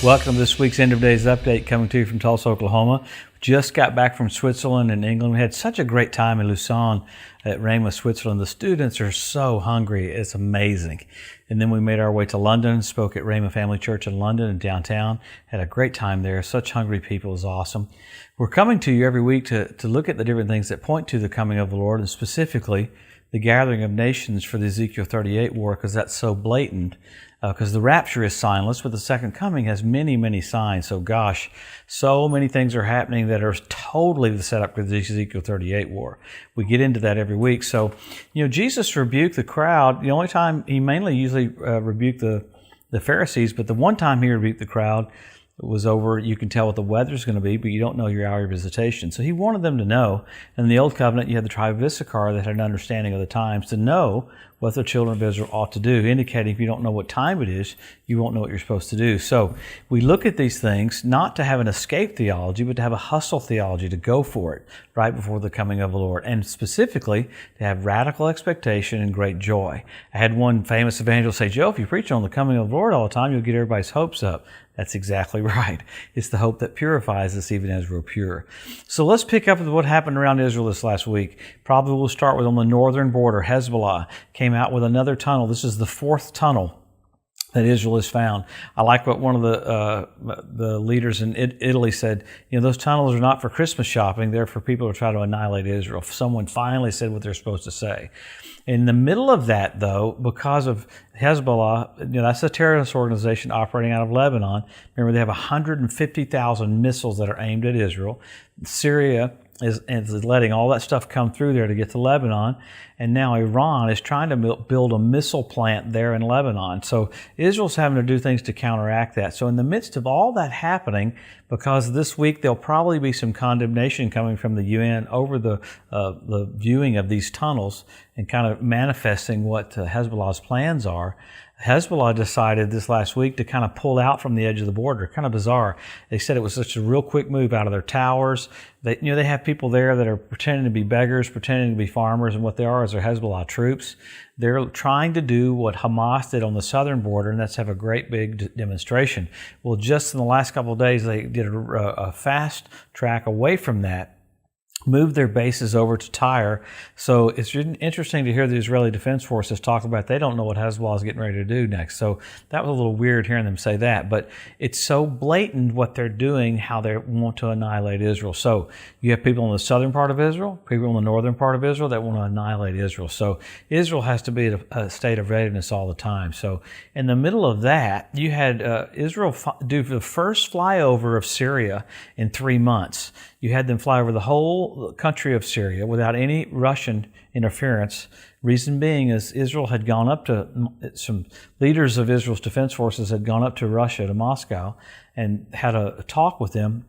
Welcome to this week's End of Days Update, coming to you from Tulsa, Oklahoma. Just got back from Switzerland and England. We had such a great time in Lausanne at Rhema, Switzerland. The students are so hungry. It's amazing. And then we made our way to London, spoke at Rhema Family Church in London and downtown. Had a great time there. Such hungry people. It was awesome. We're coming to you every week to look at the different things that point to the coming of the Lord, and specifically the gathering of nations for the Ezekiel 38 war, because that's so blatant. Because the rapture is signless, but the second coming has many, many signs. So gosh, so many things are happening that are totally the setup for the Ezekiel 38 war. We get into that every week. So, Jesus rebuked the crowd. The only time he mainly usually rebuked the Pharisees, but the one time he rebuked the crowd was over, you can tell what the weather's going to be, but you don't know your hour of visitation. So he wanted them to know. In the Old Covenant, you had the tribe of Issachar that had an understanding of the times to know what the children of Israel ought to do, indicating if you don't know what time it is, you won't know what you're supposed to do. So we look at these things not to have an escape theology, but to have a hustle theology, to go for it right before the coming of the Lord, and specifically to have radical expectation and great joy. I had one famous evangelist say, Joe, if you preach on the coming of the Lord all the time, you'll get everybody's hopes up. That's exactly right. It's the hope that purifies us even as we're pure. So let's pick up with what happened around Israel this last week. Probably we'll start with on the northern border. Hezbollah came out with another tunnel. This is the fourth tunnel that Israel has found. I like what one of the leaders in Italy said. Those tunnels are not for Christmas shopping. They're for people who try to annihilate Israel. Someone finally said what they're supposed to say. In the middle of that, though, because of Hezbollah, that's a terrorist organization operating out of Lebanon. Remember, they have 150,000 missiles that are aimed at Israel. Syria is letting all that stuff come through there to get to Lebanon. And now Iran is trying to build a missile plant there in Lebanon. So Israel's having to do things to counteract that. So in the midst of all that happening, because this week there'll probably be some condemnation coming from the UN over the viewing of these tunnels and kind of manifesting what Hezbollah's plans are. Hezbollah decided this last week to kind of pull out from the edge of the border. Kind of bizarre. They said it was such a real quick move out of their towers. They have people there that are pretending to be beggars, pretending to be farmers, and what they are is they're Hezbollah troops. They're trying to do what Hamas did on the southern border, and that's have a great big demonstration. Well, just in the last couple of days, they did a fast track away from that, moved their bases over to Tyre. So it's interesting to hear the Israeli Defense Forces talk about they don't know what Hezbollah is getting ready to do next. So that was a little weird hearing them say that. But it's so blatant what they're doing, how they want to annihilate Israel. So you have people in the southern part of Israel, people in the northern part of Israel that want to annihilate Israel. So Israel has to be at a state of readiness all the time. So in the middle of that, you had Israel do the first flyover of Syria in 3 months. You had them fly over the whole country of Syria without any Russian interference. Reason being is Israel had gone up to, some leaders of Israel's defense forces had gone up to Russia, to Moscow, and had a talk with them.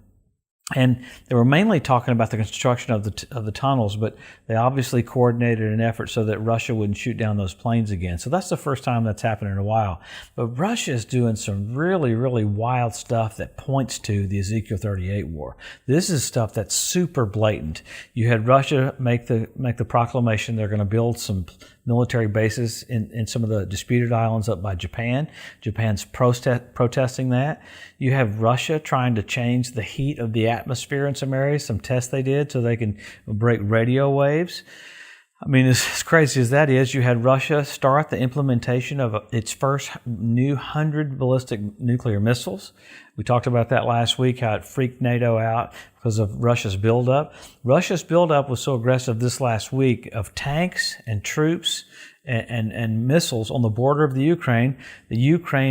And they were mainly talking about the construction of the tunnels, but they obviously coordinated an effort so that Russia wouldn't shoot down those planes again. So that's the first time that's happened in a while. But Russia is doing some really, really wild stuff that points to the Ezekiel 38 war. This is stuff that's super blatant. You had Russia make the proclamation they're going to build some military bases in some of the disputed islands up by Japan. Japan's protesting that. You have Russia trying to change the heat of the atmosphere in some areas, some tests they did so they can break radio waves. I mean, as crazy as that is, you had Russia start the implementation of its first new 100 ballistic nuclear missiles. We talked about that last week, how it freaked NATO out because of Russia's buildup. Russia's buildup was so aggressive this last week of tanks and troops and missiles on the border of the Ukraine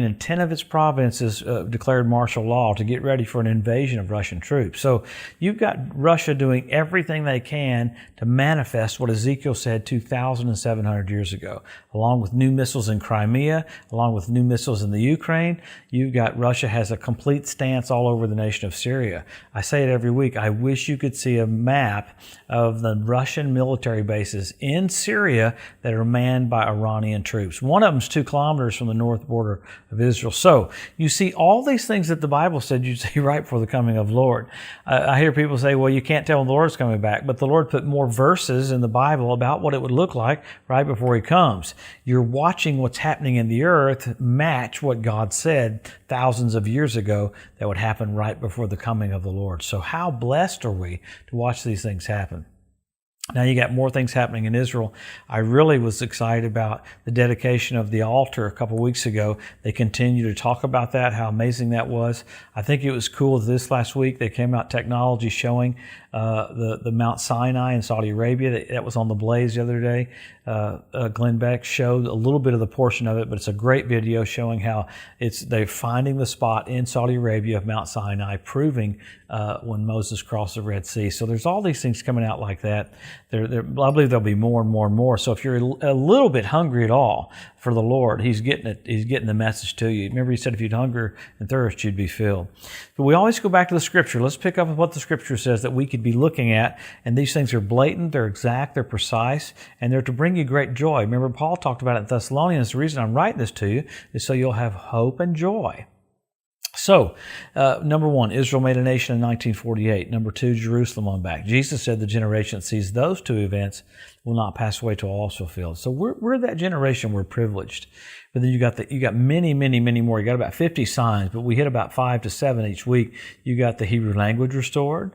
and 10 of its provinces declared martial law to get ready for an invasion of Russian troops. So you've got Russia doing everything they can to manifest what Ezekiel said 2,700 years ago. Along with new missiles in Crimea, along with new missiles in the Ukraine, you've got Russia has a complete stance all over the nation of Syria. I say it every week. I wish you could see a map of the Russian military bases in Syria that are manned manned by Iranian troops. One of them's 2 kilometers from the north border of Israel. So you see all these things that the Bible said you'd see right before the coming of the Lord. I hear people say, well, you can't tell when the Lord's coming back, but the Lord put more verses in the Bible about what it would look like right before He comes. You're watching what's happening in the earth match what God said thousands of years ago that would happen right before the coming of the Lord. So how blessed are we to watch these things happen? Now you got more things happening in Israel. I really was excited about the dedication of the altar a couple weeks ago. They continue to talk about that, how amazing that was. I think it was cool this last week they came out technology showing the Mount Sinai in Saudi Arabia. That was on the Blaze the other day. Glenn Beck showed a little bit of the portion of it, but it's a great video showing how they're finding the spot in Saudi Arabia of Mount Sinai, proving when Moses crossed the Red Sea. So there's all these things coming out like that. I believe there'll be more and more and more. So if you're a little bit hungry at all for the Lord, He's getting it. He's getting the message to you. Remember, He said, if you'd hunger and thirst, you'd be filled. But we always go back to the Scripture. Let's pick up with what the Scripture says that we could be looking at. And these things are blatant, they're exact, they're precise, and they're to bring you great joy. Remember, Paul talked about it in Thessalonians. The reason I'm writing this to you is so you'll have hope and joy. So, number 1, Israel made a nation in 1948. Number 2, Jerusalem won back. Jesus said the generation that sees those 2 events will not pass away till all is fulfilled. So we're that generation. We're privileged. But then you got many, many, many more. You got about 50 signs, but we hit about 5 to 7 each week. You got the Hebrew language restored.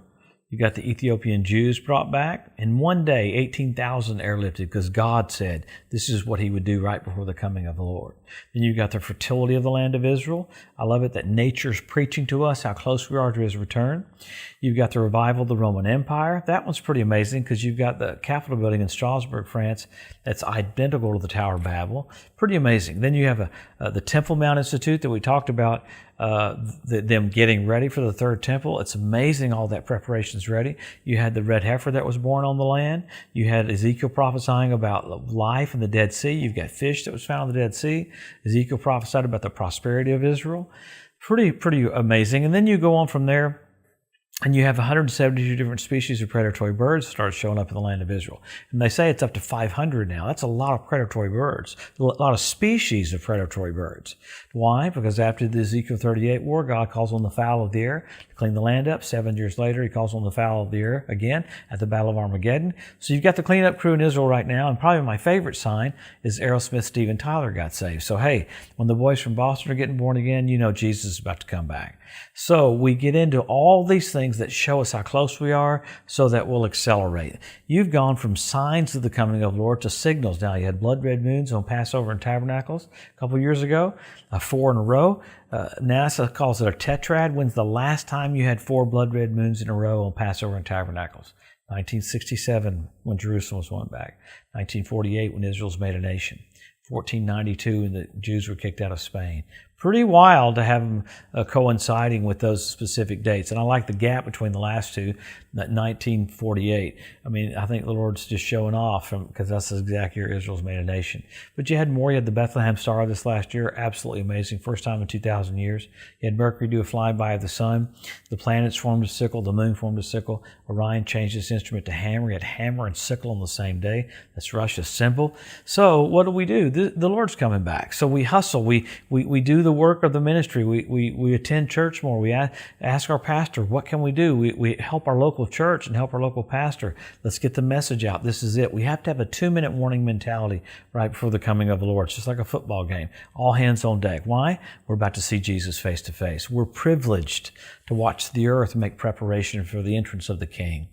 You got the Ethiopian Jews brought back. In one day, 18,000 airlifted because God said this is what He would do right before the coming of the Lord. Then you got the fertility of the land of Israel. I love it that nature's preaching to us how close we are to His return. You've got the revival of the Roman Empire. That one's pretty amazing because you've got the Capitol building in Strasbourg, France, that's identical to the Tower of Babel. Pretty amazing. Then you have the Temple Mount Institute that we talked about, them getting ready for the third temple. It's amazing all that preparation's ready. You had the red heifer that was born on the land. You had Ezekiel prophesying about life in the Dead Sea. You've got fish that was found in the Dead Sea. Ezekiel prophesied about the prosperity of Israel. Pretty amazing. And then you go on from there, and you have 172 different species of predatory birds start showing up in the land of Israel. And they say it's up to 500 now. That's a lot of predatory birds, a lot of species of predatory birds. Why? Because after the Ezekiel 38 war, God calls on the fowl of the air to clean the land up. 7 years later, He calls on the fowl of the air again at the Battle of Armageddon. So you've got the cleanup crew in Israel right now, and probably my favorite sign is Aerosmith Steven Tyler got saved. So hey, when the boys from Boston are getting born again, you know Jesus is about to come back. So we get into all these things that show us how close we are so that we'll accelerate. You've gone from signs of the coming of the Lord to signals. Now, you had blood red moons on Passover and Tabernacles a couple years ago, 4 in a row. NASA calls it a tetrad. When's the last time you had 4 blood red moons in a row on Passover and Tabernacles? 1967 when Jerusalem was won back. 1948 when Israel's made a nation. 1492 when the Jews were kicked out of Spain. Pretty wild to have them coinciding with those specific dates. And I like the gap between the last two, that 1948. I mean, I think the Lord's just showing off because that's the exact year Israel's made a nation. But you had more. You had the Bethlehem star this last year. Absolutely amazing. First time in 2,000 years. You had Mercury do a flyby of the sun. The planets formed a sickle. The moon formed a sickle. Orion changed its instrument to hammer. You had hammer and sickle on the same day. That's Russia's symbol. So what do? The Lord's coming back. So we hustle. We do the work of the ministry. We attend church more. We ask our pastor, what can we do? We help our local church and help our local pastor. Let's get the message out. This is it. We have to have a 2-minute warning mentality right before the coming of the Lord. It's just like a football game. All hands on deck. Why? We're about to see Jesus face to face. We're privileged to watch the earth make preparation for the entrance of the King.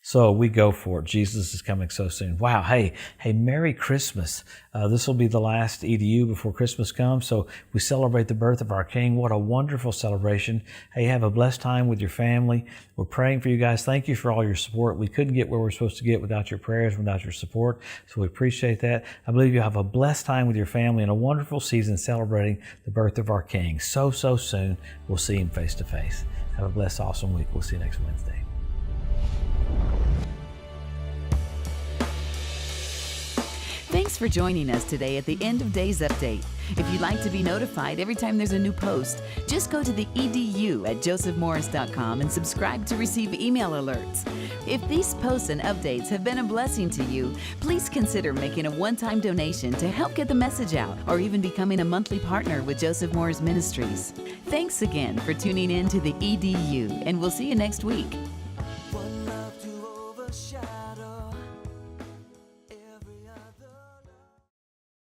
So we go for it. Jesus is coming so soon. Wow. Hey, Merry Christmas. This will be the last EDU before Christmas comes. So we celebrate the birth of our King. What a wonderful celebration. Hey, have a blessed time with your family. We're praying for you guys. Thank you for all your support. We couldn't get where we're supposed to get without your prayers, without your support. So we appreciate that. I believe you'll have a blessed time with your family and a wonderful season celebrating the birth of our King. So soon. We'll see Him face to face. Have a blessed, awesome week. We'll see you next Wednesday. Thanks for joining us today at the End of Days Update. If you'd like to be notified every time there's a new post, just go to the EDU at josephmorris.com and subscribe to receive email alerts. If these posts and updates have been a blessing to you, please consider making a one-time donation to help get the message out, or even becoming a monthly partner with Joseph Morris Ministries. Thanks again for tuning in to the EDU, and we'll see you next week.